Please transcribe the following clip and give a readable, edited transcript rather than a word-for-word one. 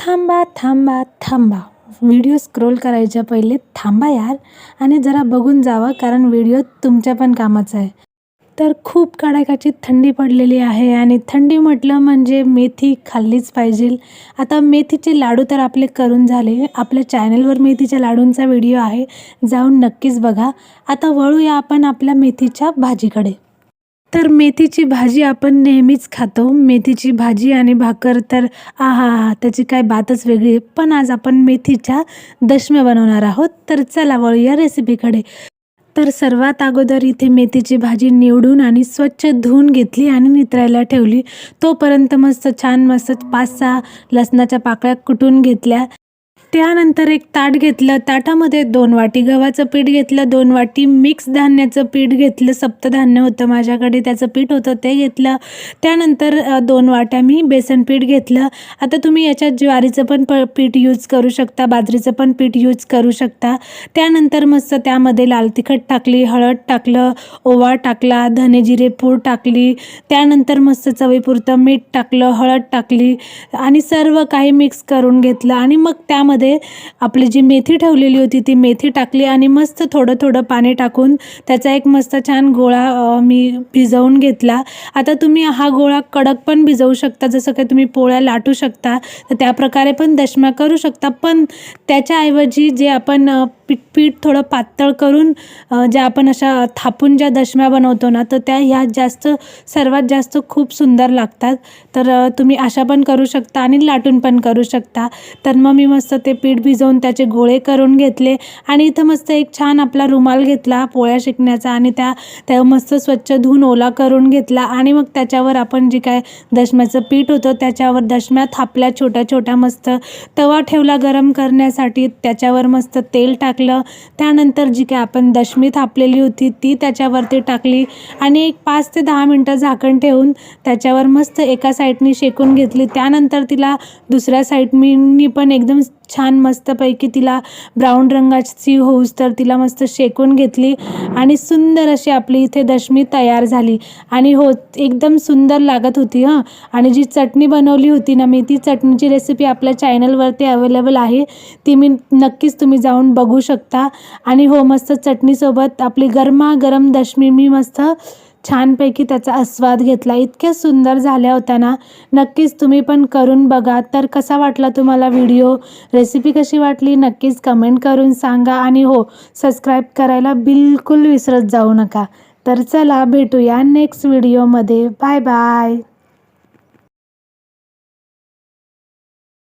थांबा थांबा थांबा, व्हिडिओ स्क्रोल करायच्या पहिले थांबा यार आणि जरा बघून जावा, कारण व्हिडिओ तुमच्या पण कामाचा आहे. तर खूप कडाक्याची थंडी पडलेली आहे आणि थंडी म्हटलं म्हणजे मेथी खाल्लीच पाहिजे. आता मेथीचे लाडू तर आपले करून झाले. आपल्या चॅनलवर मेथीच्या लाडूंचा व्हिडिओ आहे, जाऊन नक्कीच बघा. आता वळूया आपण आपल्या मेथीच्या भाजीकडे. तर मेथीची भाजी आपण नेहमीच खातो. मेथीची भाजी आणि भाकर तर आहाहा, त्याची काय बातच वेगळी आहे. पण आज आपण मेथीच्या दशम्या बनवणार आहोत. तर चला वळूया रेसिपीकडे. तर सर्वात अगोदर इथे मेथीची भाजी निवडून आणि स्वच्छ धुवून घेतली आणि नितरायला ठेवली. तोपर्यंत मस्त 5-6 लसणाच्या पाकळ्या कुटून घेतल्या. त्यानंतर एक ताट घेतलं. ताटामध्ये 2 वाटी गव्हाचं पीठ घेतलं, 2 वाटी मिक्स धान्याचं पीठ घेतलं. सप्तधान्य होतं माझ्याकडे, त्याचं पीठ होतं ते घेतलं. त्यानंतर 2 वाट्या मी बेसन पीठ घेतलं. आता तुम्ही याच्यात ज्वारीचं पण पीठ यूज करू शकता, बाजरीचं पण पीठ यूज करू शकता. त्यानंतर मस्त त्यामध्ये लाल तिखट टाकली, हळद टाकलं, ओवा टाकला, धने जिरे पूड टाकली. त्यानंतर मस्त चवीपुरतं मीठ टाकलं, हळद टाकली आणि सर्व काही मिक्स करून घेतलं. आणि मग त्यामध्ये आपली जी मेथी ठेवलेली होती ती मेथी टाकली आणि मस्त थोडं पाणी टाकून त्याचा एक मस्त छान गोळा मी भिजवून घेतला. आता तुम्ही हा गोळा कडक पण भिजवू शकता, जसं काही तुम्ही पोळ्या लाटू शकता तर त्या प्रकारे पण दशम्या करू शकता. पण त्याच्याऐवजी जे आपण पीठ थोडं पातळ करून ज्या आपण अशा थापून ज्या दशम्या बनवतो ना, तर त्या ह्या सर्वात जास्त खूप सुंदर लागतात. तर तुम्ही अशा पण करू शकता आणि लाटून पण करू शकता. तर मग मी मस्त ते पीठ भिजवून त्याचे गोळे करून घेतले आणि इथं मस्त एक छान आपला रुमाल घेतला पोळ्या शेकण्याचा आणि त्या मस्त स्वच्छ धुवून ओला करून घेतला. आणि मग त्याच्यावर आपण जे काय दशम्याचं पीठ होतं त्याच्यावर दशम्या थापल्या छोट्या मस्त. तवा ठेवला गरम करण्यासाठी, त्याच्यावर मस्त तेल टाकलं. त्यानंतर जी काय आपण दशमी थापलेली होती ती त्याच्यावरती टाकली आणि एक 5 ते 10 मिनटं झाकण ठेवून त्याच्यावर मस्त एका साईडनी शेकून घेतली. त्यानंतर तिला दुसऱ्या साईडनी पण एकदम छान मस्तपैकी तिला ब्राऊन रंगाची होऊस तर तिला मस्त शेकून घेतली आणि सुंदर अशी आपली इथे दशमी तयार झाली. आणि हो, एकदम सुंदर लागत होती हां. आणि जी चटणी बनवली होती ना मी, ती चटणीची रेसिपी आपल्या चॅनलवरती अवेलेबल आहे, ती नक्कीच तुम्ही जाऊन बघू शकता. आणि हो, मस्त चटणीसोबत आपली गरमागरम दशमी मी मस्त छानपैकी त्याचा आस्वाद घेतला. इतक्या सुंदर झाल्या होत्या ना, नक्कीच तुम्ही पण करून बघा. तर कसा वाटला तुम्हाला व्हिडिओ, रेसिपी कशी वाटली नक्कीच कमेंट करून सांगा. आणि हो, सबस्क्राईब करायला बिलकुल विसरत जाऊ नका. तर चला भेटूया नेक्स्ट व्हिडिओमध्ये. Bye bye.